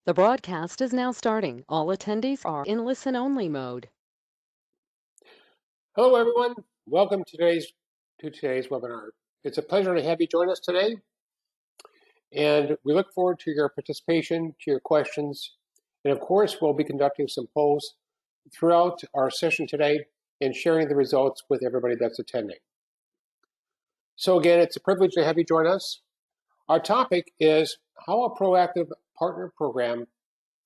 The broadcast is now starting. All attendees are in listen-only mode. Hello, everyone. Welcome to today's webinar. It's a pleasure to have you join us today, and we look forward to your participation, to your questions, and of course, we'll be conducting some polls throughout our session today and sharing the results with everybody that's attending. So again, it's a privilege to have you join us. Our topic is how a proactive partner program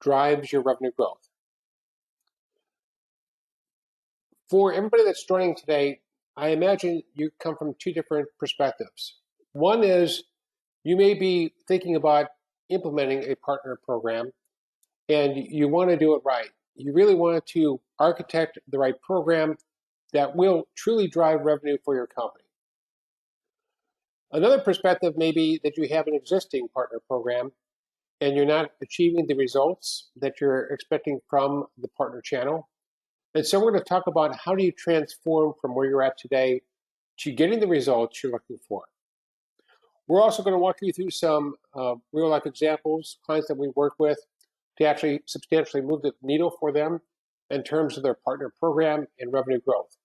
drives your revenue growth. For everybody that's joining today, I imagine you come from two different perspectives. One is you may be thinking about implementing a partner program and you want to do it right. You really want to architect the right program that will truly drive revenue for your company. Another perspective may be that you have an existing partner program and you're not achieving the results that you're expecting from the partner channel. And so we're going to talk about how do you transform from where you're at today to getting the results you're looking for. We're also going to walk you through some real-life examples, clients that we work with, to actually substantially move the needle for them in terms of their partner program and revenue growth.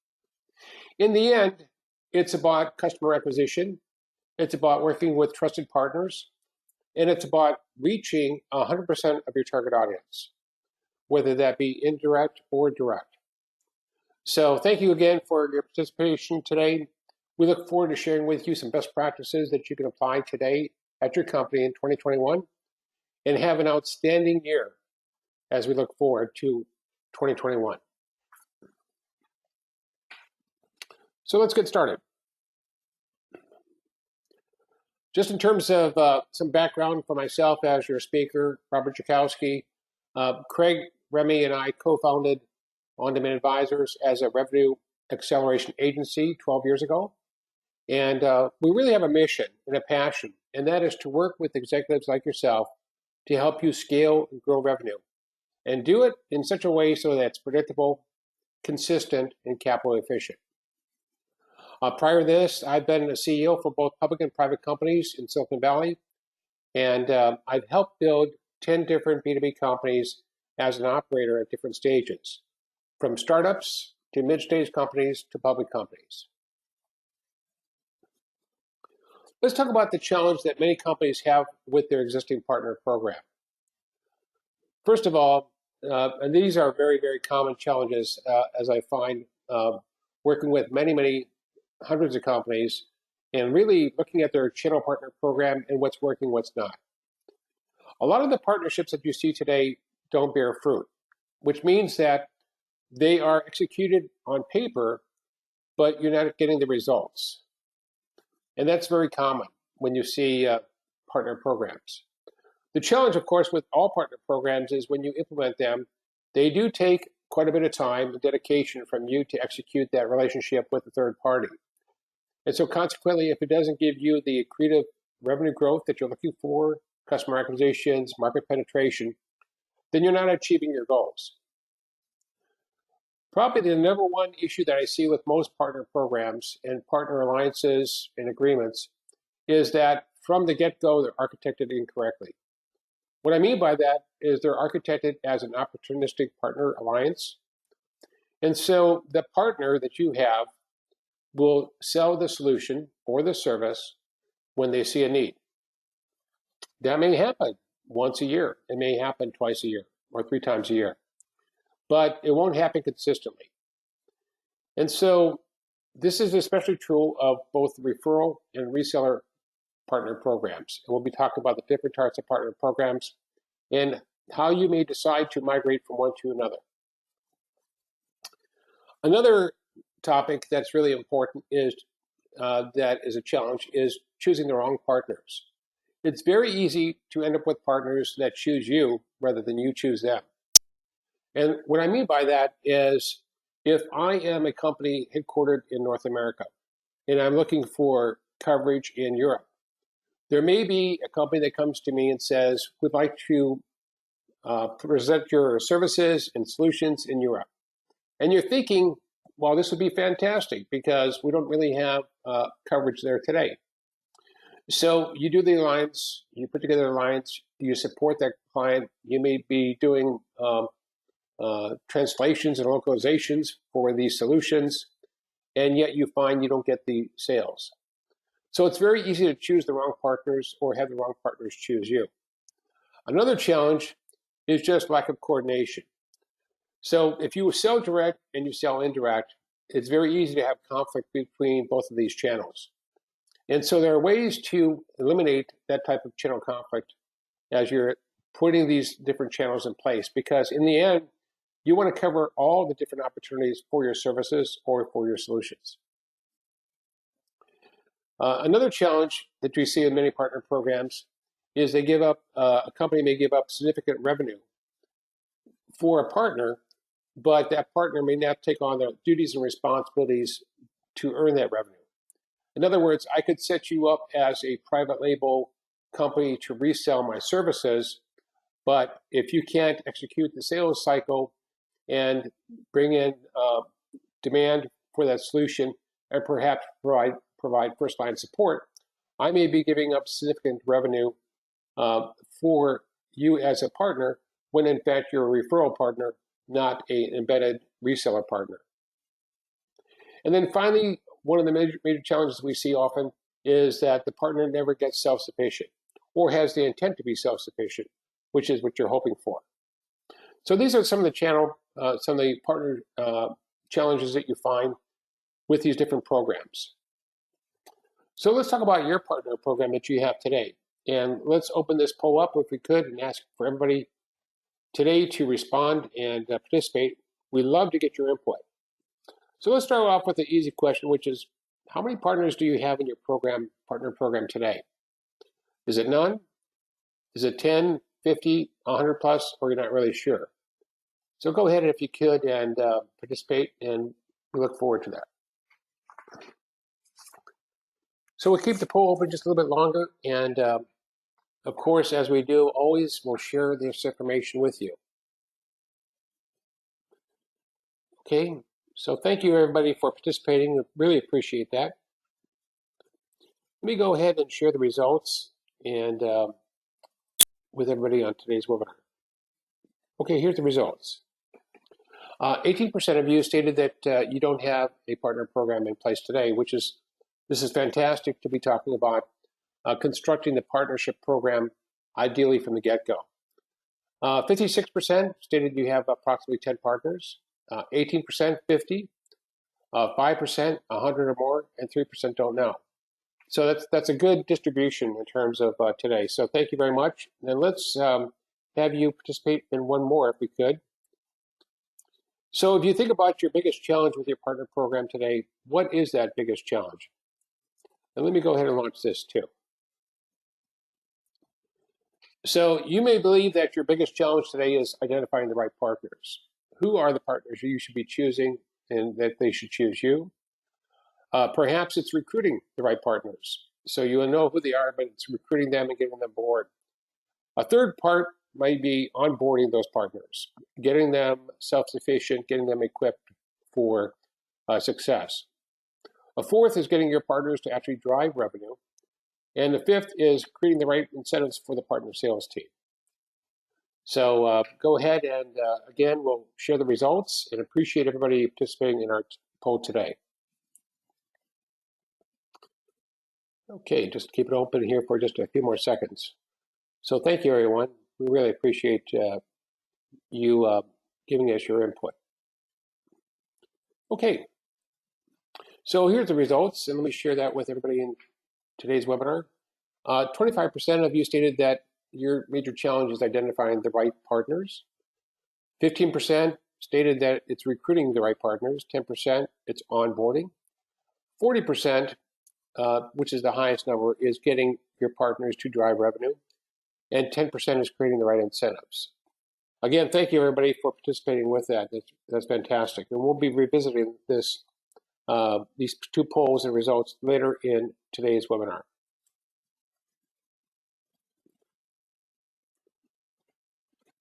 In the end, it's about customer acquisition, it's about working with trusted partners, and it's about reaching 100% of your target audience, whether that be indirect or direct. So thank you again for your participation today. We look forward to sharing with you some best practices that you can apply today at your company in 2021 and have an outstanding year as we look forward to 2021. So let's get started. Just in terms of some background for myself as your speaker, Robert Jakowski, Craig, Remy, and I co-founded On Demand Advisors as a revenue acceleration agency 12 years ago. And we really have a mission and a passion, and that is to work with executives like yourself to help you scale and grow revenue, and do it in such a way so that it's predictable, consistent, and capital efficient. Prior to this, I've been a CEO for both public and private companies in Silicon Valley, and I've helped build 10 different B2B companies as an operator at different stages, from startups to mid-stage companies to public companies. Let's talk about the challenge that many companies have with their existing partner program. First of all, and these are very, very common challenges as I find working with many hundreds of companies and really looking at their channel partner program and what's working, what's not. A lot of the partnerships that you see today don't bear fruit, which means that they are executed on paper, but you're not getting the results. And that's very common when you see partner programs. The challenge, of course, with all partner programs is when you implement them, they do take quite a bit of time and dedication from you to execute that relationship with the third party. And so consequently, if it doesn't give you the accretive revenue growth that you're looking for, customer acquisitions, market penetration, then you're not achieving your goals. Probably the number one issue that I see with most partner programs and partner alliances and agreements is that from the get-go, they're architected incorrectly. What I mean by that is they're architected as an opportunistic partner alliance. And so the partner that you have will sell the solution or the service when they see a need. That may happen once a year. It may happen twice a year or 3 times a year. But it won't happen consistently. And so this is especially true of both referral and reseller partner programs. And we'll be talking about the different types of partner programs and how you may decide to migrate from one to another. Another topic that's really important is that is a challenge is choosing the wrong partners. It's very easy to end up with partners that choose you rather than you choose them. And what I mean by that is if I am a company headquartered in North America and I'm looking for coverage in Europe, there may be a company that comes to me and says, we'd like to present your services and solutions in Europe. And you're thinking, well, this would be fantastic because we don't really have coverage there today. So you do the alliance, you put together alliance, you support that client. You may be doing translations and localizations for these solutions, and yet you find you don't get the sales. So it's very easy to choose the wrong partners or have the wrong partners choose you. Another challenge is just lack of coordination. So if you sell direct and you sell indirect, it's very easy to have conflict between both of these channels. And so there are ways to eliminate that type of channel conflict as you're putting these different channels in place, because in the end, you want to cover all the different opportunities for your services or for your solutions. Another challenge that we see in many partner programs is they give up, a company may give up significant revenue for a partner, but that partner may not take on the duties and responsibilities to earn that revenue. In other words, I could set you up as a private label company to resell my services, but if you can't execute the sales cycle and bring in demand for that solution and perhaps provide first line support, I may be giving up significant revenue for you as a partner when in fact you're a referral partner, not an embedded reseller partner. And then finally, one of the major challenges we see often is that the partner never gets self-sufficient or has the intent to be self-sufficient, which is what you're hoping for. So these are some of the partner challenges that you find with these different programs. So let's talk about your partner program that you have today. And let's open this poll up if we could and ask for everybody today to respond and participate. We'd love to get your input. So let's start off with the easy question, which is, how many partners do you have in your partner program today? Is it none? Is it 10, 50, 100 plus, or you're not really sure? So go ahead, if you could, and participate, and we look forward to that. So we'll keep the poll open just a little bit longer, and of course, as we do, always we'll share this information with you. Okay, so thank you everybody for participating. We really appreciate that. Let me go ahead and share the results and with everybody on today's webinar. Okay, here's the results. 18% of you stated that you don't have a partner program in place today, this is fantastic to be talking about constructing the partnership program ideally from the get-go. 56% stated you have approximately 10 partners, 18% 50, 5% 100 or more, and 3% don't know. So that's a good distribution in terms of today. So thank you very much. And let's have you participate in one more if we could. So if you think about your biggest challenge with your partner program today, what is that biggest challenge? And let me go ahead and launch this too. So you may believe that your biggest challenge today is identifying the right partners. Who are the partners you should be choosing and that they should choose you? Perhaps it's recruiting the right partners. So you know who they are, but it's recruiting them and getting them aboard. A third part might be onboarding those partners, getting them self-sufficient, getting them equipped for success. A fourth is getting your partners to actually drive revenue. And the fifth is creating the right incentives for the partner sales team. So go ahead and again, we'll share the results and appreciate everybody participating in our poll today. Okay, just keep it open here for just a few more seconds. So thank you, everyone. We really appreciate you giving us your input. Okay, so here's the results, and let me share that with everybody in today's webinar. 25% of you stated that your major challenge is identifying the right partners. 15% stated that it's recruiting the right partners. 10% it's onboarding. 40%, which is the highest number, is getting your partners to drive revenue. And 10% is creating the right incentives. Again, thank you everybody for participating with that. That's fantastic. And we'll be revisiting these two polls and results later in today's webinar.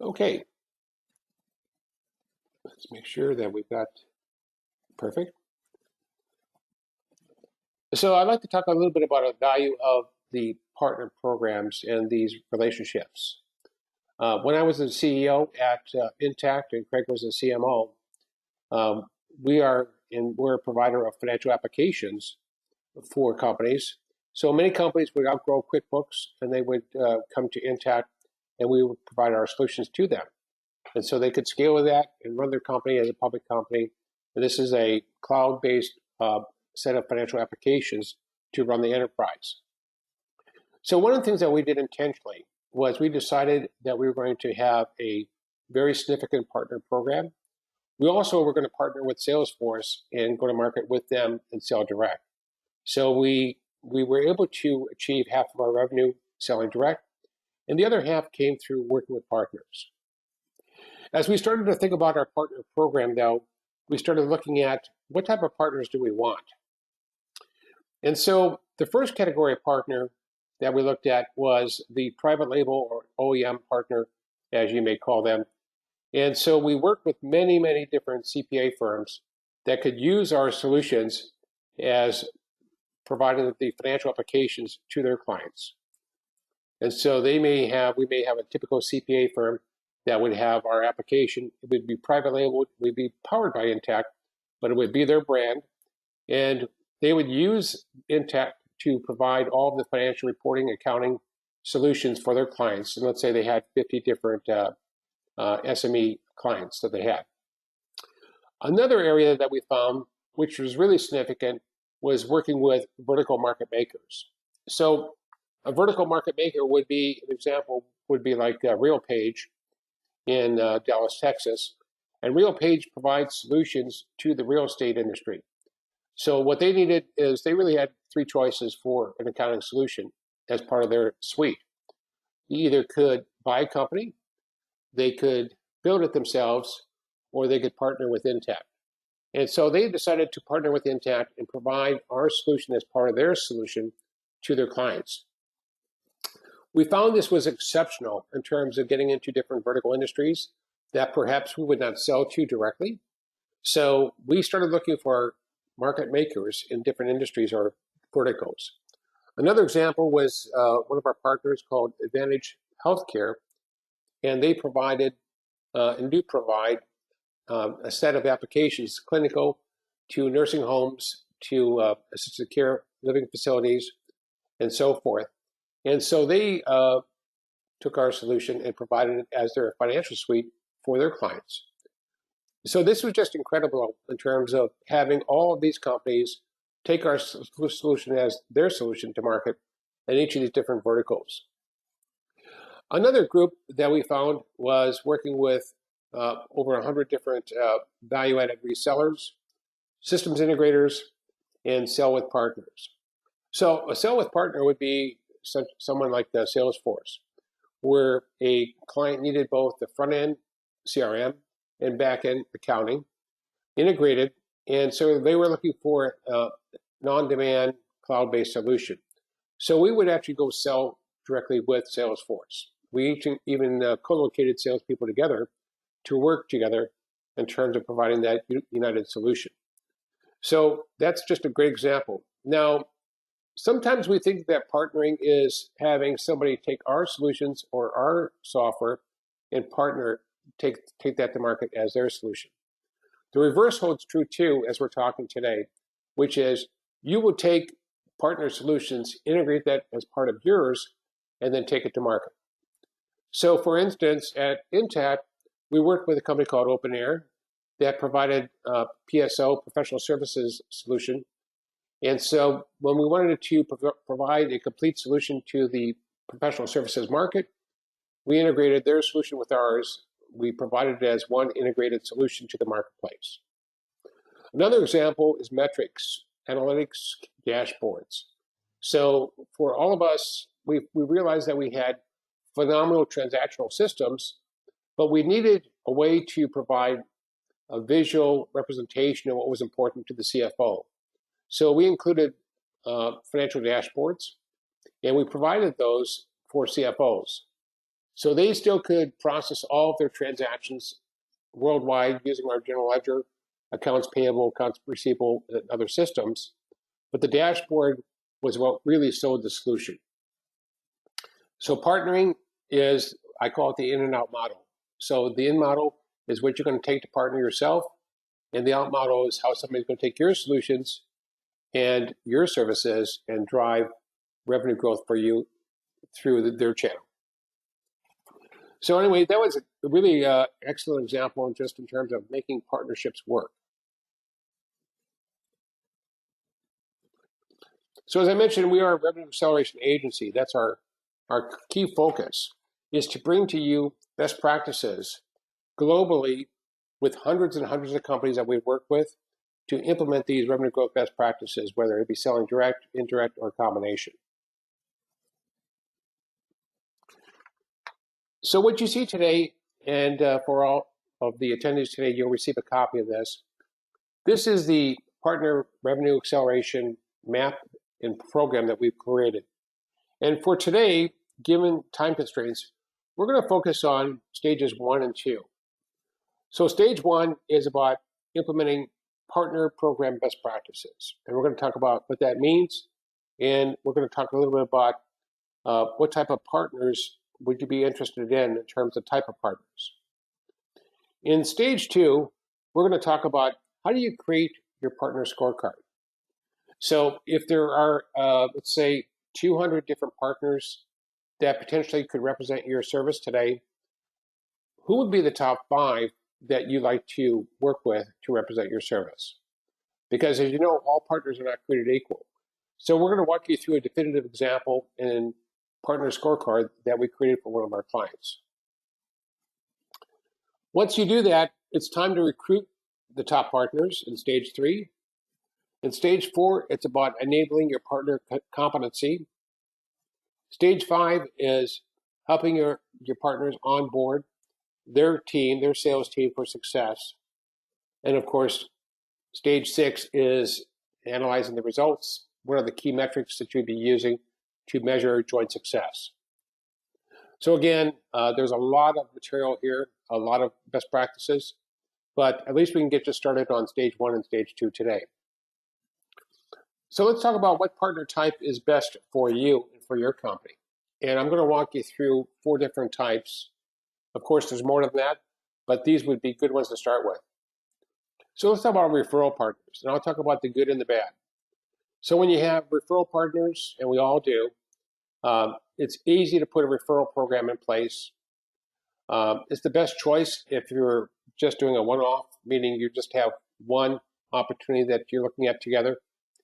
Okay. Let's make sure that we've got perfect. So I'd like to talk a little bit about the value of the partner programs and these relationships. When I was the CEO at Intacct and Craig was the CMO, um, we're a provider of financial applications for companies. So many companies would outgrow QuickBooks and they would come to Intacct and we would provide our solutions to them. And so they could scale with that and run their company as a public company. And this is a cloud-based set of financial applications to run the enterprise. So one of the things that we did intentionally was we decided that we were going to have a very significant partner program. We also were going to partner with Salesforce and go to market with them and sell direct. So we were able to achieve half of our revenue selling direct, and the other half came through working with partners. As we started to think about our partner program, though, we started looking at what type of partners do we want. And so the first category of partner that we looked at was the private label or OEM partner, as you may call them. And so we worked with many, many different CPA firms that could use our solutions as providing the financial applications to their clients. And so we may have a typical CPA firm that would have our application. It would be private label, it would be powered by Intacct, but it would be their brand. And they would use Intacct to provide all of the financial reporting, accounting solutions for their clients. And let's say they had 50 different SME clients that they had. Another area that we found, which was really significant, was working with vertical market makers. So a vertical market maker would be, an example would be like RealPage in Dallas, Texas. And RealPage provides solutions to the real estate industry. So what they needed is they really had three choices for an accounting solution as part of their suite. You either could buy a company, they could build it themselves, or they could partner with Intacct. And so they decided to partner with Intacct and provide our solution as part of their solution to their clients. We found this was exceptional in terms of getting into different vertical industries that perhaps we would not sell to directly. So we started looking for market makers in different industries or verticals. Another example was one of our partners called Advantage Healthcare, and they provided and do provide a set of applications, clinical to nursing homes, to assisted care living facilities, and so forth. And so they took our solution and provided it as their financial suite for their clients. So this was just incredible in terms of having all of these companies take our solution as their solution to market in each of these different verticals. Another group that we found was working with over 100 different value-added resellers, systems integrators, and sell with partners. So a sell with partner would be someone like the Salesforce, where a client needed both the front-end CRM and back-end accounting integrated, and so they were looking for a non-demand cloud-based solution. So we would actually go sell directly with Salesforce. We even co-located salespeople together to work together in terms of providing that united solution. So that's just a great example. Now, sometimes we think that partnering is having somebody take our solutions or our software and partner, take that to market as their solution. The reverse holds true too, as we're talking today, which is you will take partner solutions, integrate that as part of yours, and then take it to market. So for instance, at Intacct, we worked with a company called OpenAir that provided PSO, professional services solution. And so when we wanted to provide a complete solution to the professional services market, we integrated their solution with ours. We provided it as one integrated solution to the marketplace. Another example is metrics, analytics, dashboards. So for all of us, we realized that we had phenomenal transactional systems, but we needed a way to provide a visual representation of what was important to the CFO. So we included financial dashboards, and we provided those for CFOs. So they still could process all of their transactions worldwide using our general ledger, accounts payable, accounts receivable, and other systems. But the dashboard was what really sold the solution. So partnering is, I call it the in and out model. So the in model is what you're going to take to partner yourself, and the out model is how somebody's going to take your solutions and your services and drive revenue growth for you through their channel. So anyway, that was a really excellent example just in terms of making partnerships work. So as I mentioned, we are a revenue acceleration agency. That's our key focus is to bring to you best practices globally with hundreds and hundreds of companies that we work with to implement these revenue growth best practices, whether it be selling direct, indirect, or a combination. So what you see today, and for all of the attendees today, you'll receive a copy of this. This is the partner revenue acceleration map and program that we've created. And for today, given time constraints, we're going to focus on stages 1 and 2. So stage 1 is about implementing partner program best practices. And we're going to talk about what that means. And we're going to talk a little bit about what type of partners would you be interested in terms of type of partners. In stage 2, we're going to talk about how do you create your partner scorecard. So if there are, let's say, 200 different partners that potentially could represent your service today, who would be the top 5 that you like to work with to represent your service? Because as you know, all partners are not created equal. So we're going to walk you through a definitive example in partner scorecard that we created for one of our clients. Once you do that, it's time to recruit the top partners in stage 3. In stage 4, it's about enabling your partner competency. Stage 5 is helping your partners onboard their team, their sales team for success. And of course, stage 6 is analyzing the results. What are the key metrics that you'd be using to measure joint success? So again, there's a lot of material here, a lot of best practices, but at least we can get you started on stage 1 and stage 2 today. So let's talk about what partner type is best for you and for your company. And I'm going to walk you through 4 different types. Of course, there's more than that, but these would be good ones to start with. So let's talk about referral partners, and I'll talk about the good and the bad. So when you have referral partners, and we all do, it's easy to put a referral program in place. It's the best choice if you're just doing a one-off, meaning you just have one opportunity that you're looking at together,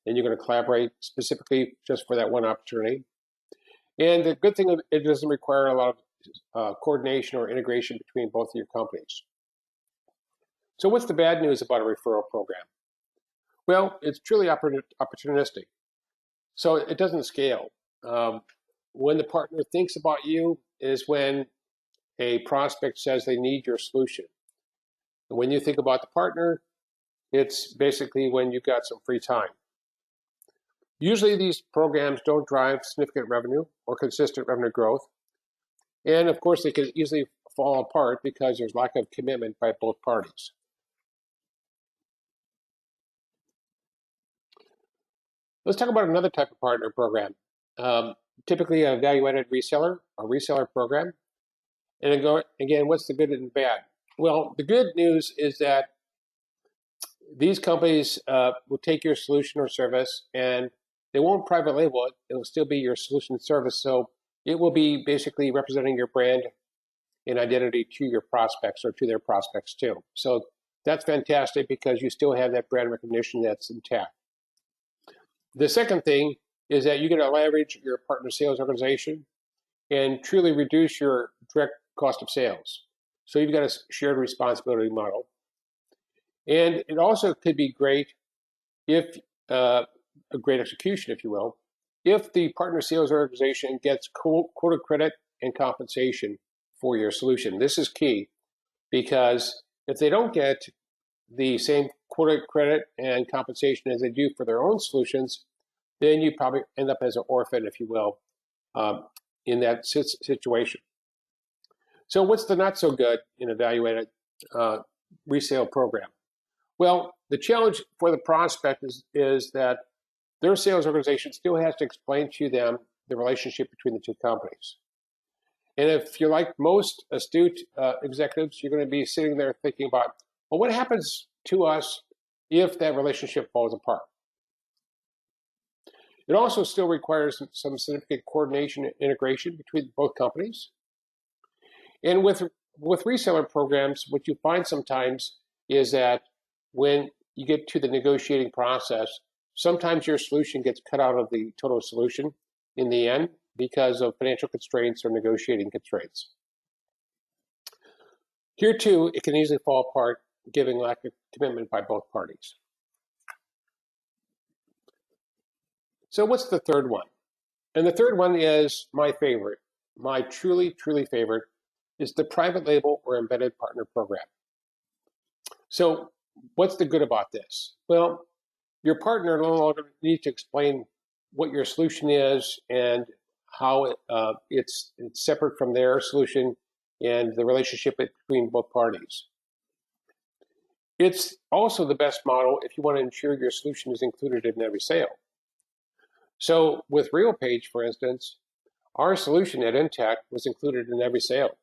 and you're going to collaborate specifically just for that one opportunity. And the good thing, it doesn't require a lot of coordination or integration between both of your companies. So what's the bad news about a referral program? Well, it's truly opportunistic. So it doesn't scale. When the partner thinks about you is when a prospect says they need your solution. And when you think about the partner, it's basically when you've got some free time. Usually these programs don't drive significant revenue or consistent revenue growth. And of course, they can easily fall apart because there's lack of commitment by both parties. Let's talk about another type of partner program. Typically a value-added reseller or reseller program. And again, what's the good and bad? Well, the good news is that these companies will take your solution or service and they won't private label it. It will still be your solution service. So it will be basically representing your brand and identity to your prospects or to their prospects too. So that's fantastic because you still have that brand recognition that's intact. The second thing is that you're going to leverage your partner sales organization and truly reduce your direct cost of sales. So you've got a shared responsibility model. And it also could be great if, a great execution, if you will, if the partner sales organization gets quota credit and compensation for your solution. This is key because if they don't get the same quota credit and compensation as they do for their own solutions, then you probably end up as an orphan, if you will, in that situation. So what's the not so good in a value-added resale program? Well, the challenge for the prospect is that their sales organization still has to explain to them the relationship between the two companies. And if you're like most astute executives, you're going to be sitting there thinking about, well, what happens to us if that relationship falls apart? It also still requires some significant coordination and integration between both companies. And with reseller programs, what you find sometimes is that when you get to the negotiating process, sometimes your solution gets cut out of the total solution in the end because of financial constraints or negotiating constraints. Here too, it can easily fall apart given lack of commitment by both parties. So what's the third one? And the third one is my favorite, my truly, truly favorite, is the private label or embedded partner program. So what's the good about this? Well, your partner no longer needs to explain what your solution is and how it's separate from their solution and the relationship between both parties. It's also the best model if you want to ensure your solution is included in every sale. So with RealPage, for instance, our solution at Intacct was included in every sale.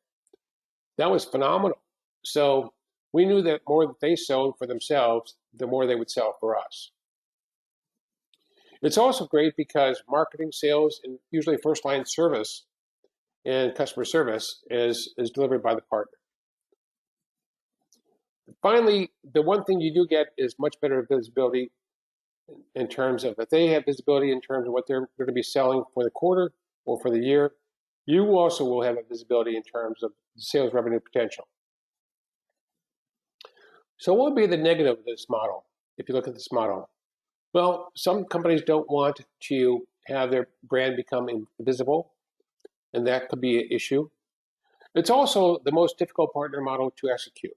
That was phenomenal. So we knew that more that they sold for themselves, the more they would sell for us. It's also great because marketing, sales, and usually first-line service and customer service is delivered by the partner. Finally, the one thing you do get is much better visibility in terms of if they have visibility in terms of what they're going to be selling for the quarter or for the year, you also will have a visibility in terms of sales revenue potential. So what would be the negative of this model if you look at this model? Well, some companies don't want to have their brand become invisible, and that could be an issue. It's also the most difficult partner model to execute,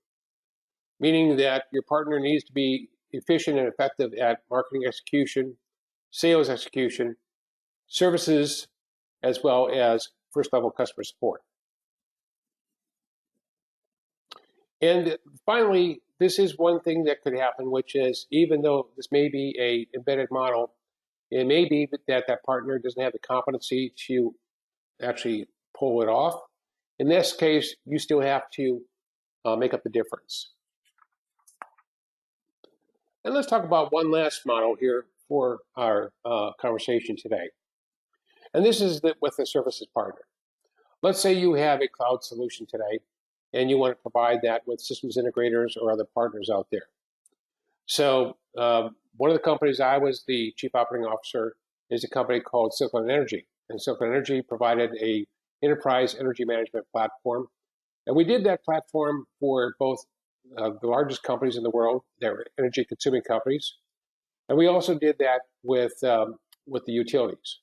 meaning that your partner needs to be efficient and effective at marketing execution, sales execution, services, as well as first-level customer support. And finally, this is one thing that could happen, which is even though this may be an embedded model, it may be that that partner doesn't have the competency to actually pull it off. In this case, you still have to make up the difference. And let's talk about one last model here for our conversation today. And this is with the services partner. Let's say you have a cloud solution today, and you want to provide that with systems integrators or other partners out there. So one of the companies I was the chief operating officer is a company called Silicon Energy. And Silicon Energy provided a enterprise energy management platform. And we did that platform for both the largest companies in the world, that were energy consuming companies. And we also did that with the utilities.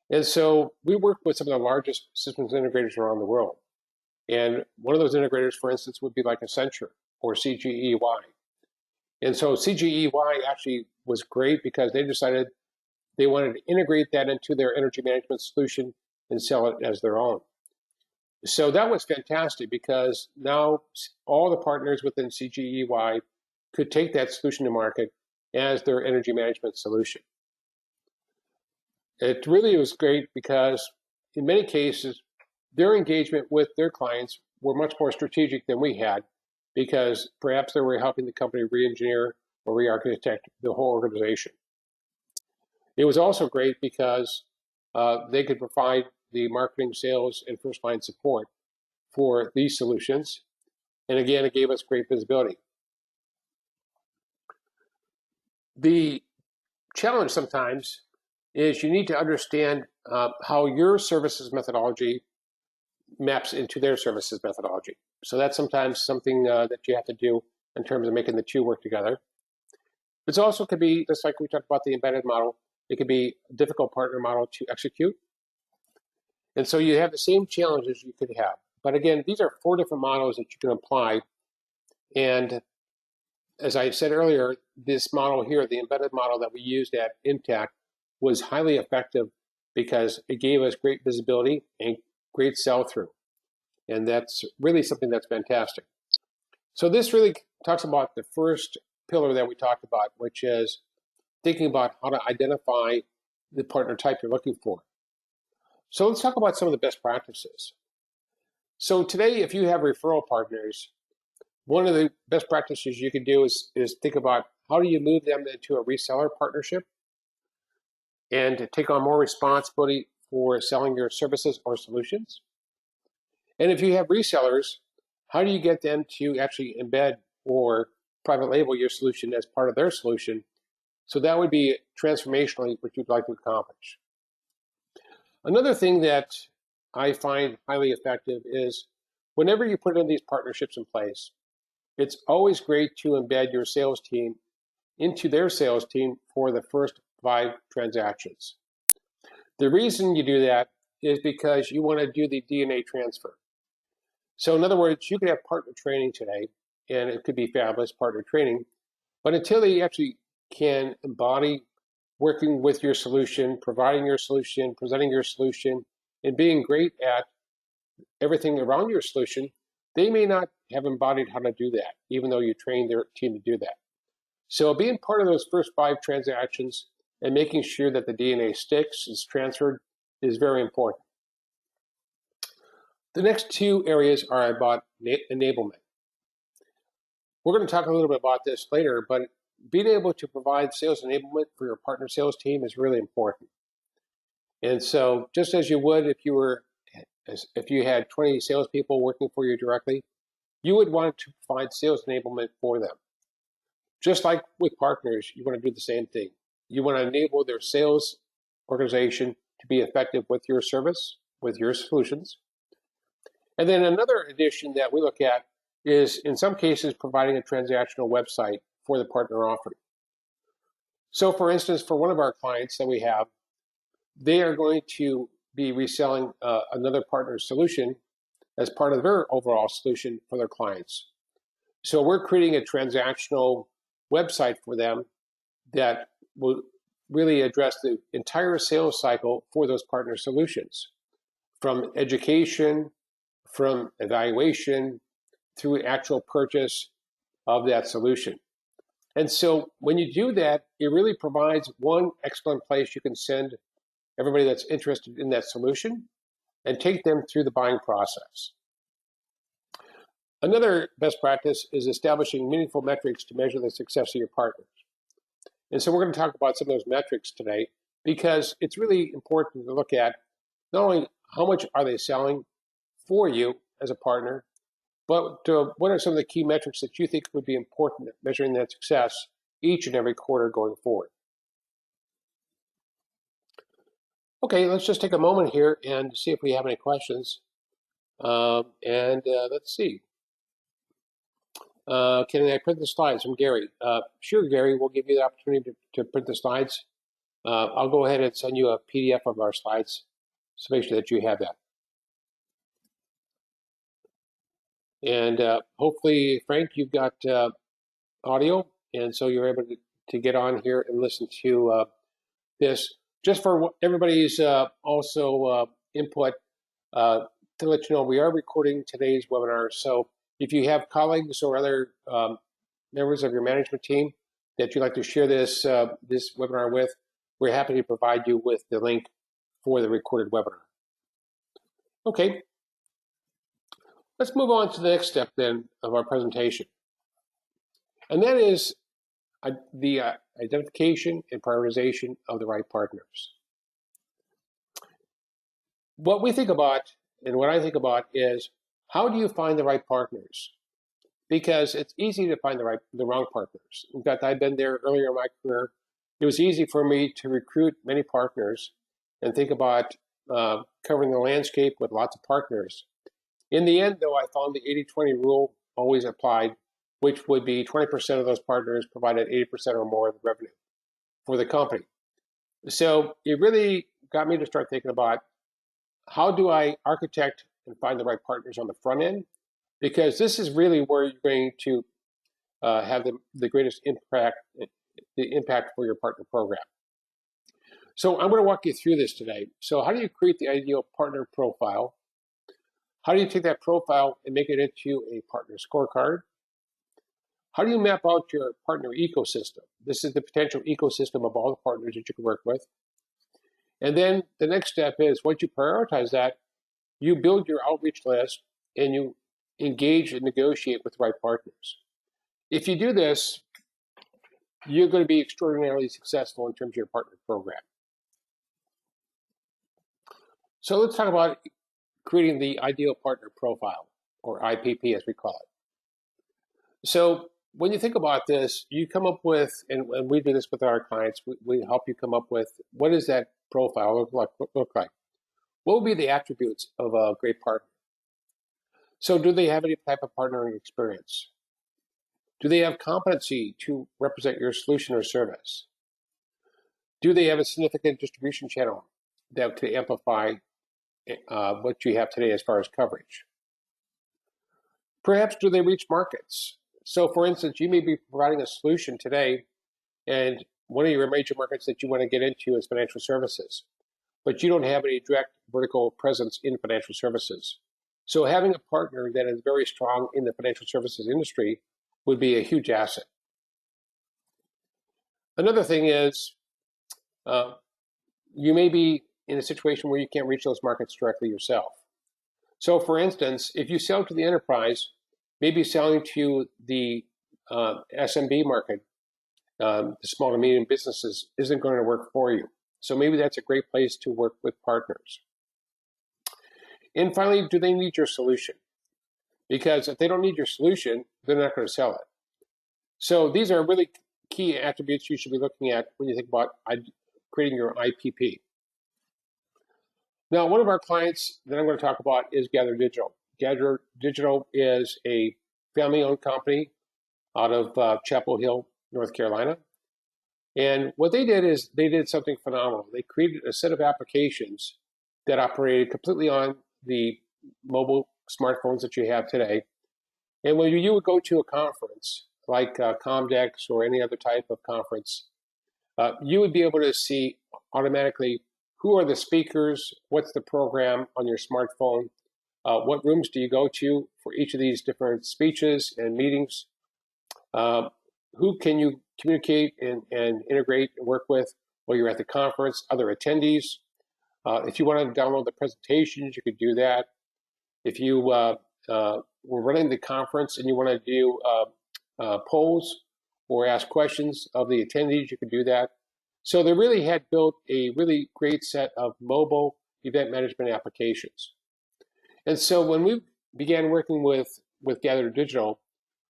And so we worked with some of the largest systems integrators around the world. And one of those integrators, for instance, would be like Accenture or CGEY. And so CGEY actually was great because they decided they wanted to integrate that into their energy management solution and sell it as their own. So that was fantastic because now all the partners within CGEY could take that solution to market as their energy management solution. It really was great because in many cases, their engagement with their clients were much more strategic than we had because perhaps they were helping the company re-engineer or re-architect the whole organization. It was also great because they could provide the marketing, sales, and first-line support for these solutions. And again, it gave us great visibility. The challenge sometimes is you need to understand how your services methodology maps into their services methodology. So that's sometimes something that you have to do in terms of making the two work together. It also could be, just like we talked about the embedded model, it could be a difficult partner model to execute. And so you have the same challenges you could have. But again, these are 4 different models that you can apply. And as I said earlier, this model here, the embedded model that we used at Intacct, was highly effective because it gave us great visibility and great sell-through. And that's really something that's fantastic. So this really talks about the first pillar that we talked about, which is thinking about how to identify the partner type you're looking for. So let's talk about some of the best practices. So today, if you have referral partners, one of the best practices you can do is think about how do you move them into a reseller partnership and to take on more responsibility for selling your services or solutions. And if you have resellers, how do you get them to actually embed or private label your solution as part of their solution? So that would be transformationally what you'd like to accomplish. Another thing that I find highly effective is whenever you put in these partnerships in place, it's always great to embed your sales team into their sales team for the first 5 transactions. The reason you do that is because you want to do the DNA transfer. So in other words, you could have partner training today, and it could be fabulous partner training, but until they actually can embody working with your solution, providing your solution, presenting your solution, and being great at everything around your solution, they may not have embodied how to do that, even though you trained their team to do that. So being part of those first 5 transactions and making sure that the DNA sticks, is transferred, is very important. The next 2 areas are about enablement. We're going to talk a little bit about this later, but being able to provide sales enablement for your partner sales team is really important. And so just as you would if you had 20 salespeople working for you directly, you would want to provide sales enablement for them. Just like with partners, you want to do the same thing. You want to enable their sales organization to be effective with your service, with your solutions. And then another addition that we look at is, in some cases, providing a transactional website for the partner offering. So for instance, for one of our clients that we have, they are going to be reselling another partner's solution as part of their overall solution for their clients. So we're creating a transactional website for them that will really address the entire sales cycle for those partner solutions, from education, from evaluation, through actual purchase of that solution. And so when you do that, it really provides one excellent place you can send everybody that's interested in that solution and take them through the buying process. Another best practice is establishing meaningful metrics to measure the success of your partners. And so we're going to talk about some of those metrics today because it's really important to look at not only how much are they selling for you as a partner, but what are some of the key metrics that you think would be important at measuring that success each and every quarter going forward. Okay, let's just take a moment here and see if we have any questions. Let's see. Can I print the slides from Gary? Sure, Gary, we'll give you the opportunity to print the slides. I'll go ahead and send you a PDF of our slides, so make sure that you have that. And hopefully, Frank, you've got audio, and so you're able to get on here and listen to this. Just for everybody's also input, to let you know, we are recording today's webinar. So if you have colleagues or other members of your management team that you'd like to share this webinar with, we're happy to provide you with the link for the recorded webinar. Okay, let's move on to the next step then of our presentation. And that is the identification and prioritization of the right partners. What we think about and what I think about is, how do you find the right partners? Because it's easy to find the wrong partners. In fact, I've been there earlier in my career. It was easy for me to recruit many partners and think about covering the landscape with lots of partners. In the end, though, I found the 80-20 rule always applied, which would be 20% of those partners provided 80% or more of the revenue for the company. So it really got me to start thinking about, how do I architect and find the right partners on the front end? Because this is really where you're going to have the greatest impact for your partner program. So I'm going to walk you through this today. So how do you create the ideal partner profile? How do you take that profile and make it into a partner scorecard? How do you map out your partner ecosystem? This is the potential ecosystem of all the partners that you can work with. And then the next step is, once you prioritize that, you build your outreach list and you engage and negotiate with the right partners. If you do this, you're going to be extraordinarily successful in terms of your partner program. So let's talk about creating the ideal partner profile, or IPP as we call it. So when you think about this, you come up with, and we do this with our clients, we help you come up with, what does that profile look like? What would be the attributes of a great partner? So do they have any type of partnering experience? Do they have competency to represent your solution or service? Do they have a significant distribution channel that could amplify what you have today as far as coverage? Perhaps do they reach markets? So for instance, you may be providing a solution today, and one of your major markets that you want to get into is financial services, but you don't have any direct vertical presence in financial services. So having a partner that is very strong in the financial services industry would be a huge asset. Another thing is, you may be in a situation where you can't reach those markets directly yourself. So for instance, if you sell to the enterprise, maybe selling to the SMB market, the small to medium businesses, isn't going to work for you. So maybe that's a great place to work with partners. And finally, do they need your solution? Because if they don't need your solution, they're not going to sell it. So these are really key attributes you should be looking at when you think about creating your IPP. Now, one of our clients that I'm going to talk about is Gather Digital. Gather Digital is a family-owned company out of Chapel Hill, North Carolina. And what they did is they did something phenomenal. They created a set of applications that operated completely on the mobile smartphones that you have today. And when you would go to a conference like Comdex or any other type of conference, you would be able to see automatically who are the speakers, what's the program on your smartphone, what rooms do you go to for each of these different speeches and meetings, who can you communicate and integrate and work with while you're at the conference, other attendees. If you want to download the presentations, you could do that. If you were running the conference and you want to do polls or ask questions of the attendees, you could do that. So they really had built a really great set of mobile event management applications. And so when we began working with Gather Digital,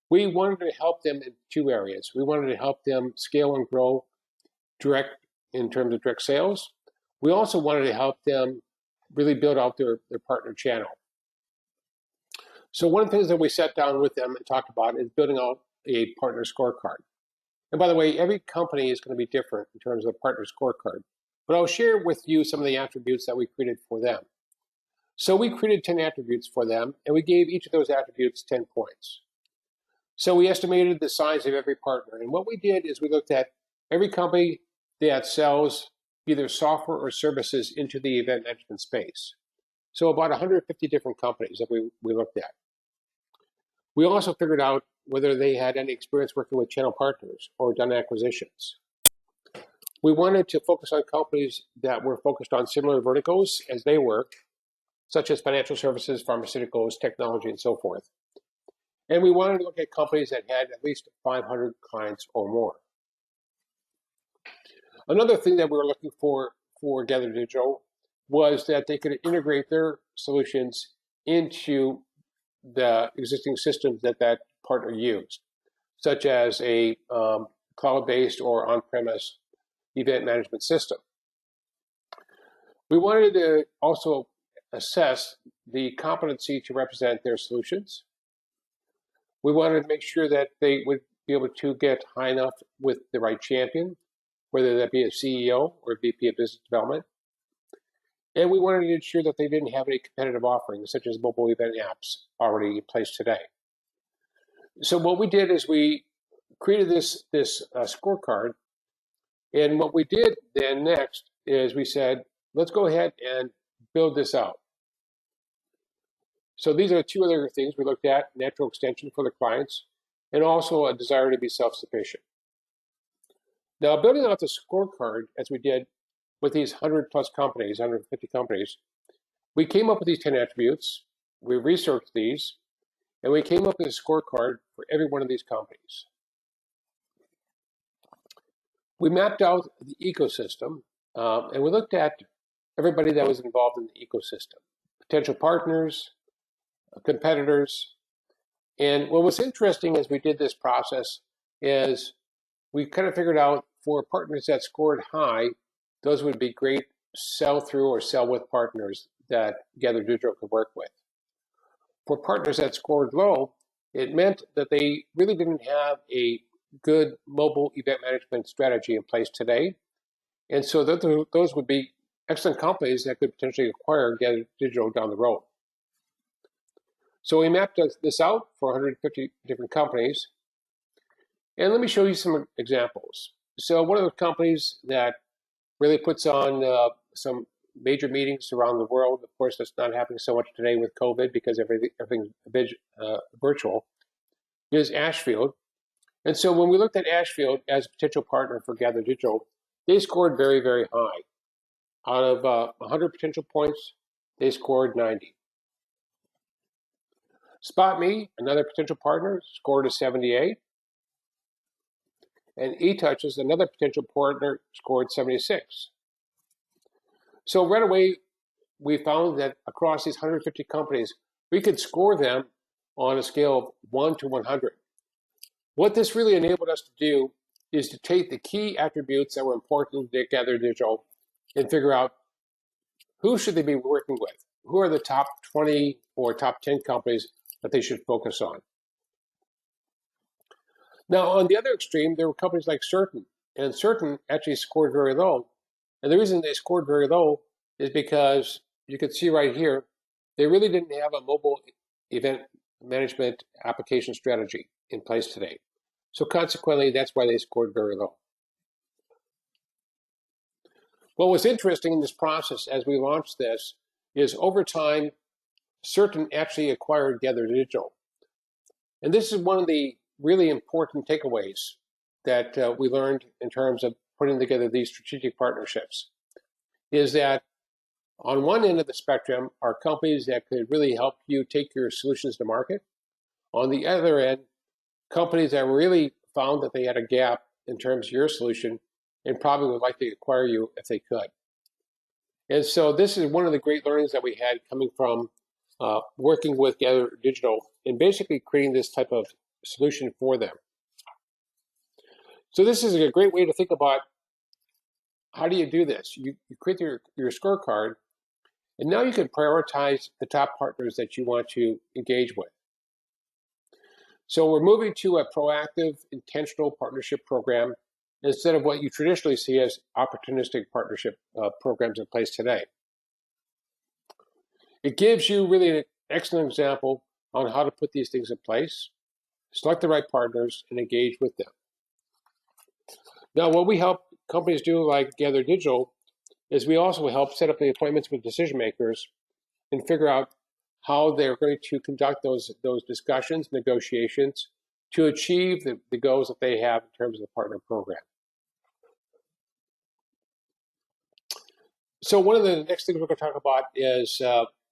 we wanted to help them in two areas. We wanted to help them scale and grow in terms of direct sales. We also wanted to help them really build out their partner channel. So one of the things that we sat down with them and talked about is building out a partner scorecard. And by the way, every company is going to be different in terms of partner scorecard. But I'll share with you some of the attributes that we created for them. So we created 10 attributes for them, and we gave each of those attributes 10 points. So we estimated the size of every partner. And what we did is we looked at every company that sells either software or services into the event management space. So about 150 different companies that we looked at. We also figured out whether they had any experience working with channel partners or done acquisitions. We wanted to focus on companies that were focused on similar verticals as they were, such as financial services, pharmaceuticals, technology, and so forth. And we wanted to look at companies that had at least 500 clients or more. Another thing that we were looking for Gather Digital was that they could integrate their solutions into the existing systems that partner used, such as a cloud-based or on-premise event management system. We wanted to also assess the competency to represent their solutions. We wanted to make sure that they would be able to get high enough with the right champion, whether that be a CEO or a VP of Business Development. And we wanted to ensure that they didn't have any competitive offerings, such as mobile event apps already in place today. So what we did is we created this scorecard. And what we did then next is we said, let's go ahead and build this out. So these are two other things we looked at: natural extension for the clients, and also a desire to be self-sufficient. Now, building out the scorecard, as we did with these 100 plus companies, 150 companies, we came up with these 10 attributes. we researched these, and we came up with a scorecard for every one of these companies. We mapped out the ecosystem, and we looked at everybody that was involved in the ecosystem, potential partners, competitors. And what was interesting as we did this process is we kind of figured out for partners that scored high, those would be great sell-through or sell-with partners that Gather Digital could work with. For partners that scored low, it meant that they really didn't have a good mobile event management strategy in place today. And so those would be excellent companies that could potentially acquire Gather Digital down the road. So we mapped this out for 150 different companies. And let me show you some examples. So one of the companies that really puts on some major meetings around the world, of course, that's not happening so much today with COVID because everything's virtual, is Ashfield. And so when we looked at Ashfield as a potential partner for Gather Digital, they scored very, very high. Out of 100 potential points, they scored 90. SpotMe, another potential partner, scored a 78. And eTouches, another potential partner, scored 76. So right away, we found that across these 150 companies, we could score them on a scale of 1 to 100. What this really enabled us to do is to take the key attributes that were important to Gather Digital and figure out who should they be working with? Who are the top 20 or top 10 companies that they should focus on? Now, on the other extreme, there were companies like Certain, and Certain actually scored very low. And the reason they scored very low is because you can see right here, they really didn't have a mobile event management application strategy in place today. So consequently, that's why they scored very low. What was interesting in this process as we launched this is over time, Certain actually acquired Gather Digital. And this is one of the really important takeaways that we learned in terms of putting together these strategic partnerships, is that on one end of the spectrum are companies that could really help you take your solutions to market. On the other end, companies that really found that they had a gap in terms of your solution and probably would like to acquire you if they could. And so this is one of the great learnings that we had coming from working with Gather Digital and basically creating this type of solution for them. So this is a great way to think about how do you do this. You create your scorecard, and now you can prioritize the top partners that you want to engage with. So we're moving to a proactive, intentional partnership program instead of what you traditionally see as opportunistic partnership programs in place today. It gives you really an excellent example on how to put these things in place, select the right partners, and engage with them. Now, what we help companies do like Gather Digital is we also help set up the appointments with decision makers and figure out how they're going to conduct those discussions, negotiations to achieve the goals that they have in terms of the partner program. So one of the next things we're going to talk about is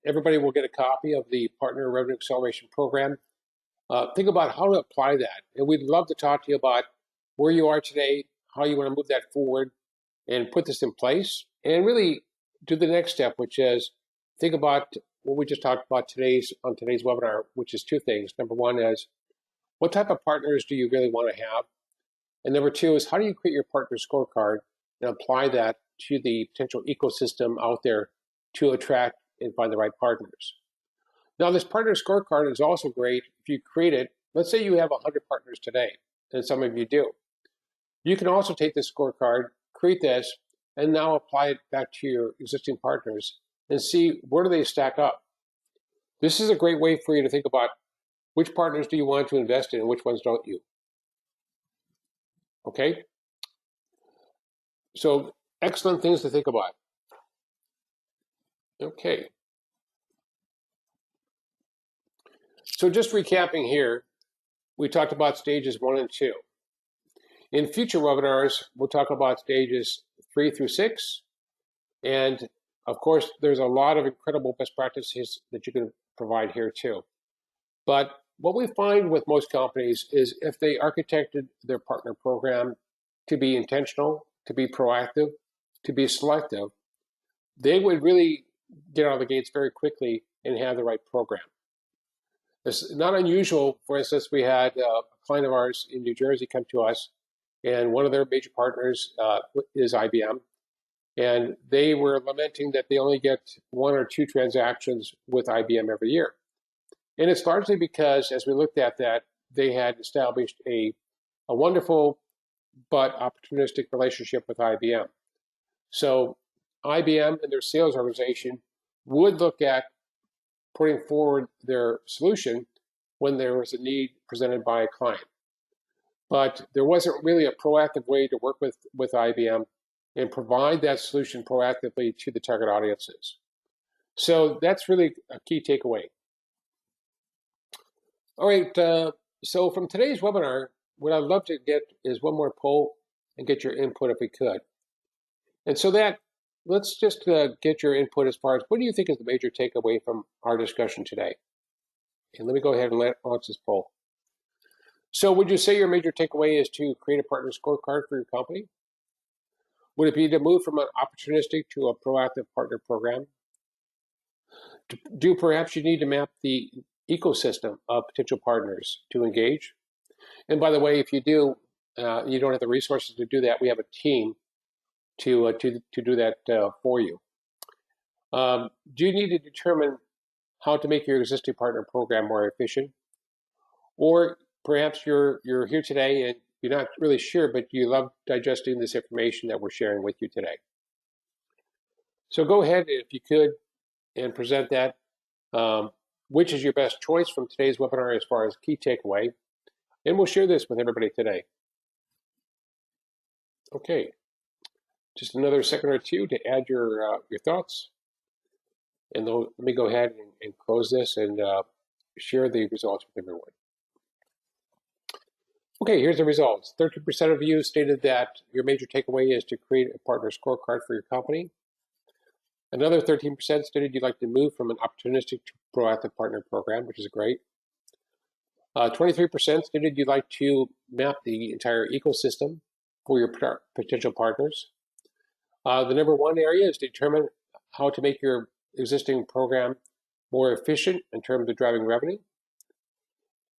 everybody will get a copy of the Partner Revenue Acceleration Program. Think about how to apply that. And we'd love to talk to you about where you are today, how you want to move that forward and put this in place, and really do the next step, which is think about what we just talked about on today's webinar, which is two things. Number one is, what type of partners do you really want to have? And number two is, how do you create your partner scorecard and apply that to the potential ecosystem out there to attract and find the right partners? Now, this partner scorecard is also great if you create it. Let's say you have 100 partners today, and some of you do. You can also take this scorecard, create this, and now apply it back to your existing partners and see where do they stack up. This is a great way for you to think about which partners do you want to invest in and which ones don't you. Okay? So excellent things to think about. Okay. So just recapping here, we talked about stages 1 and 2. In future webinars, we'll talk about stages 3 through 6. And of course, there's a lot of incredible best practices that you can provide here too. But what we find with most companies is if they architected their partner program to be intentional, to be proactive, to be selective, they would really get out of the gates very quickly and have the right program. It's not unusual. For instance, we had a client of ours in New Jersey come to us, and one of their major partners is IBM. And they were lamenting that they only get 1 or 2 transactions with IBM every year. And it's largely because, as we looked at that, they had established a wonderful but opportunistic relationship with IBM. So IBM and their sales organization would look at putting forward their solution when there was a need presented by a client. But there wasn't really a proactive way to work with IBM and provide that solution proactively to the target audiences. So that's really a key takeaway. All right, so from today's webinar, what I'd love to get is one more poll and get your input if we could. And so let's just get your input as far as what do you think is the major takeaway from our discussion today? And let me go ahead and launch this poll. So would you say your major takeaway is to create a partner scorecard for your company? Would it be to move from an opportunistic to a proactive partner program? Do perhaps you need to map the ecosystem of potential partners to engage? And by the way, if you do, you don't have the resources to do that. We have a team to do that for you. Do you need to determine how to make your existing partner program more efficient? Or perhaps you're here today and you're not really sure, but you love digesting this information that we're sharing with you today. So go ahead, if you could, and present that. Which is your best choice from today's webinar as far as key takeaway? And we'll share this with everybody today. Okay, just another second or two to add your thoughts. And let me go ahead and close this and share the results with everyone. Okay, here's the results. 13% of you stated that your major takeaway is to create a partner scorecard for your company. Another 13% stated you'd like to move from an opportunistic to proactive partner program, which is great. 23% stated you'd like to map the entire ecosystem for your potential partners. The number one area is to determine how to make your existing program more efficient in terms of driving revenue.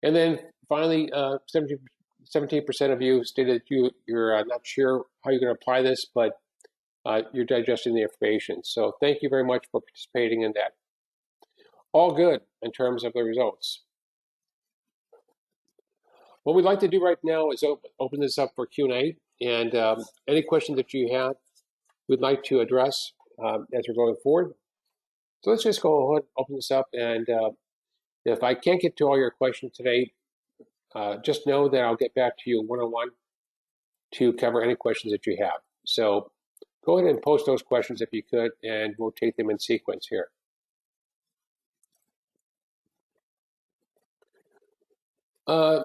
And then finally, 17% of you stated you're not sure how you're going to apply this, but you're digesting the information. So thank you very much for participating in that. All good in terms of the results. What we'd like to do right now is open this up for Q&A, and any questions that you have, we'd like to address as we're going forward. So let's just go ahead, open this up, and if I can't get to all your questions today, just know that I'll get back to you one-on-one to cover any questions that you have. So go ahead and post those questions if you could, and we'll take them in sequence here.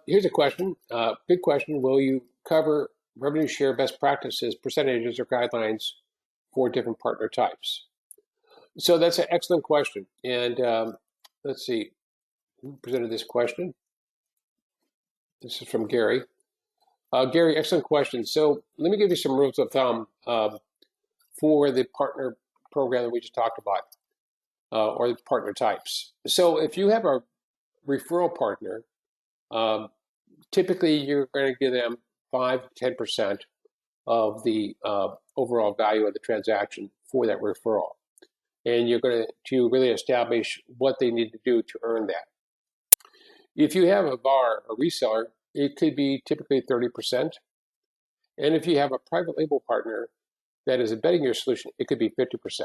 Here's a question, good question. Will you cover revenue share best practices, percentages, or guidelines for different partner types? So that's an excellent question. And let's see, who presented this question? This is from Gary. Gary, excellent question. So let me give you some rules of thumb for the partner program that we just talked about, or the partner types. So if you have a referral partner, typically you're going to give them 5 to 10% of the overall value of the transaction for that referral. And you're going to really establish what they need to do to earn that. If you have a VAR, a reseller, it could be typically 30%. And if you have a private label partner that is embedding your solution, it could be 50%.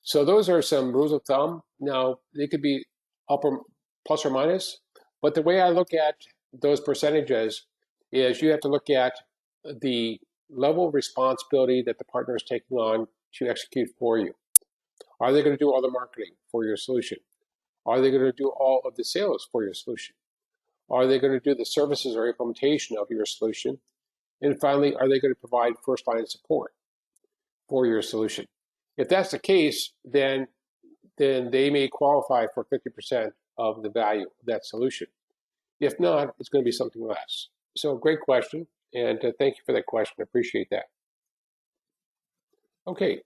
So those are some rules of thumb. Now, they could be upper plus or minus, but the way I look at those percentages is you have to look at the level of responsibility that the partner is taking on to execute for you. Are they going to do all the marketing for your solution? Are they going to do all of the sales for your solution? Are they going to do the services or implementation of your solution? And finally, are they going to provide first line support for your solution? If that's the case, then then they may qualify for 50% of the value of that solution. If not, it's going to be something less. So great question, and thank you for that question. I appreciate that. Okay,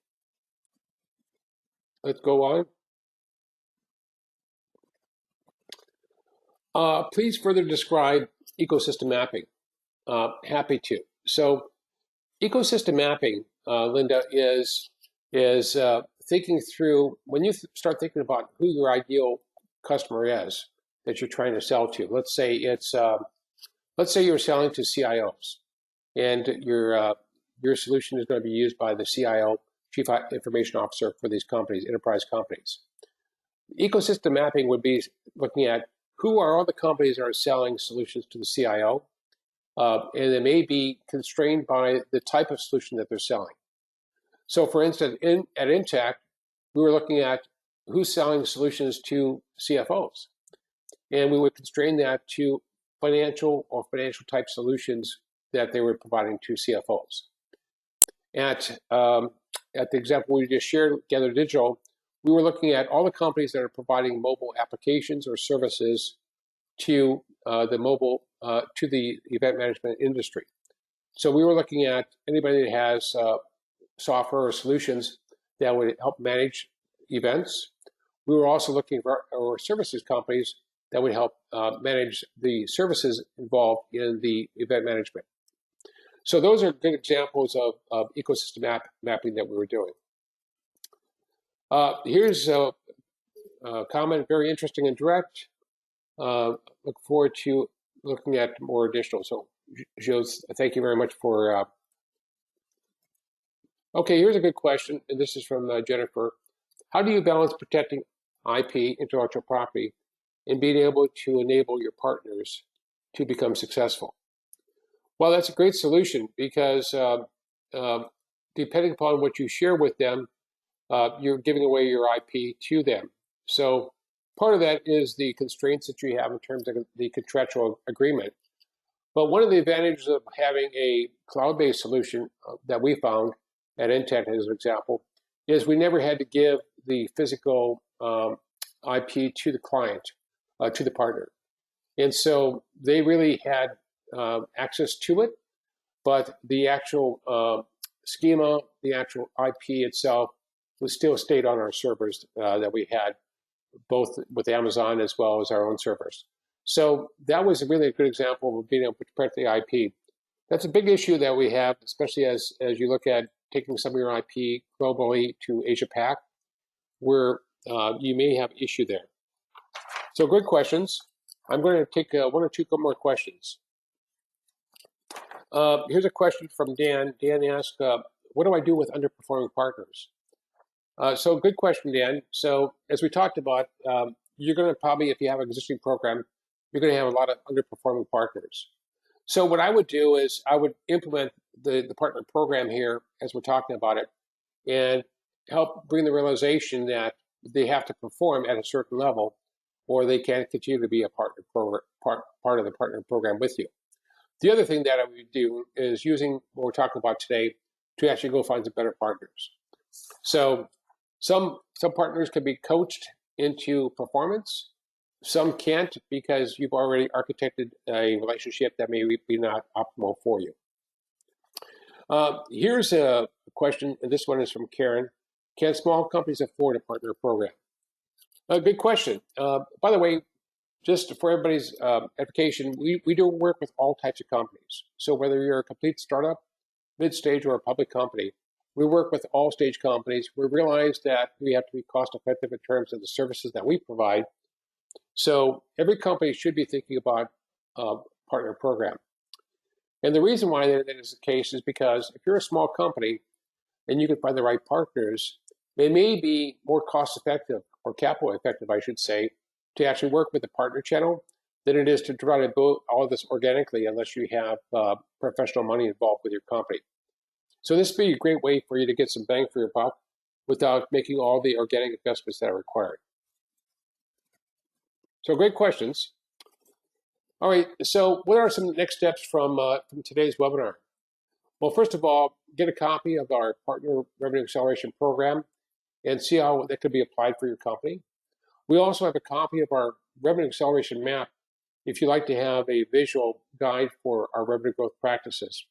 let's go on. Please further describe ecosystem mapping. Happy to. So ecosystem mapping, Linda, is thinking through when you start thinking about who your ideal customer is that you're trying to sell to. Let's say you're selling to CIOs, and your solution is going to be used by the CIO, Chief Information Officer for these companies, enterprise companies. Ecosystem mapping would be looking at who are all the companies that are selling solutions to the CIO, and they may be constrained by the type of solution that they're selling. So for instance, at Intacct, we were looking at who's selling solutions to CFOs, and we would constrain that to financial type solutions that they were providing to CFOs. At the example we just shared, Gather Digital, we were looking at all the companies that are providing mobile applications or services to the event management industry. So we were looking at anybody that has software or solutions that would help manage events. We were also looking for services companies that would help manage the services involved in the event management. So those are good examples of ecosystem mapping that we were doing. Here's a comment, very interesting and direct. Look forward to looking at more additional. So, Joe, thank you very much for. Okay, here's a good question, and this is from Jennifer. How do you balance protecting IP, intellectual property, and being able to enable your partners to become successful? Well, that's a great solution because depending upon what you share with them, you're giving away your IP to them. So part of that is the constraints that you have in terms of the contractual agreement. But one of the advantages of having a cloud-based solution that we found at Intacct, as an example, is we never had to give the physical IP to the client, to the partner. And so they really had access to it, but the actual schema, the actual IP itself was still stayed on our servers that we had, both with Amazon as well as our own servers. So that was really a good example of being able to protect the IP. That's a big issue that we have, especially as you look at taking some of your IP globally to Asia Pac, where you may have issue there. So good questions. I'm going to take one or two more questions. Here's a question from Dan. Dan asked, what do I do with underperforming partners? So good question, Dan. So as we talked about, you're going to probably, if you have an existing program, you're going to have a lot of underperforming partners. So what I would do is I would implement the partner program here as we're talking about it and help bring the realization that they have to perform at a certain level or they can't continue to be a part of the partner program with you. The other thing that I would do is using what we're talking about today to actually go find some better partners. So some partners can be coached into performance. Some can't because you've already architected a relationship that may be not optimal for you. Here's a question, and this one is from Karen. Can small companies afford a partner program? A good question. By the way, just for everybody's education, we do work with all types of companies. So whether you're a complete startup, mid-stage, or a public company, we work with all stage companies. We realize that we have to be cost effective in terms of the services that we provide. So every company should be thinking about a partner program. And the reason why that is the case is because if you're a small company and you can find the right partners, they may be more cost effective or capital effective, I should say, to actually work with the partner channel than it is to try to build all of this organically unless you have professional money involved with your company. So this would be a great way for you to get some bang for your buck without making all the organic investments that are required. So great questions. All right, so what are some next steps from today's webinar? Well, first of all, get a copy of our Partner Revenue Acceleration Program. and see how that could be applied for your company. We also have a copy of our revenue acceleration map if you'd like to have a visual guide for our revenue growth practices.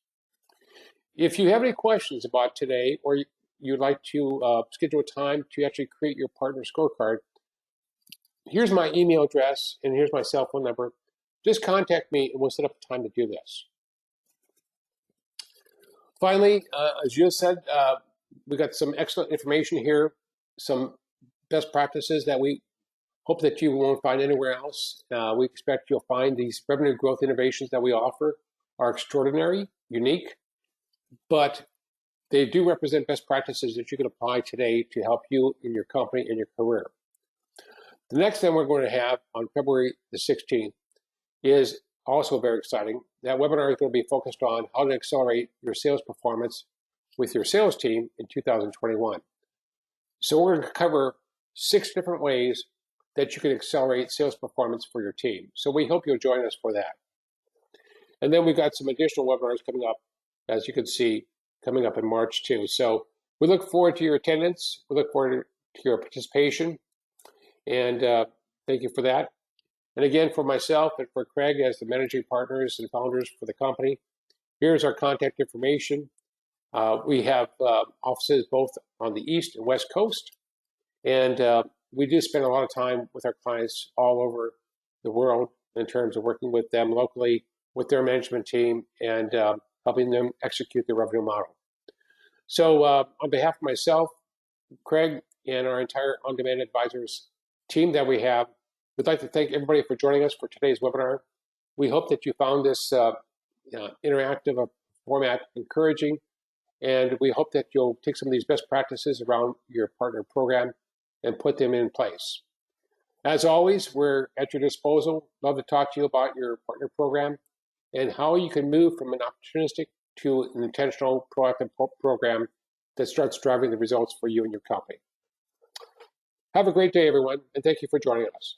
If you have any questions about today, or you'd like to schedule a time to actually create your partner scorecard, here's my email address and here's my cell phone number. Just contact me and we'll set up a time to do this. Finally, as you said, we got some excellent information here, some best practices that we hope that you won't find anywhere else. We expect you'll find these revenue growth innovations that we offer are extraordinary, unique, but they do represent best practices that you can apply today to help you in your company and your career. The next thing we're going to have on February the 16th is also very exciting. That webinar is going to be focused on how to accelerate your sales performance with your sales team in 2021. So we're going to cover 6 different ways that you can accelerate sales performance for your team. So we hope you'll join us for that. And then we've got some additional webinars coming up, as you can see, coming up in March too. So we look forward to your attendance. We look forward to your participation. And thank you for that. And again, for myself and for Craig as the managing partners and founders for the company, here's our contact information. We have offices both on the East and West Coast. And we do spend a lot of time with our clients all over the world in terms of working with them locally, with their management team, and helping them execute the revenue model. So on behalf of myself, Craig, and our entire On-Demand Advisors team that we have, we'd like to thank everybody for joining us for today's webinar. We hope that you found this interactive format encouraging, and we hope that you'll take some of these best practices around your partner program and put them in place. As always, we're at your disposal. Love to talk to you about your partner program and how you can move from an opportunistic to an intentional, proactive program that starts driving the results for you and your company. Have a great day, everyone, and thank you for joining us.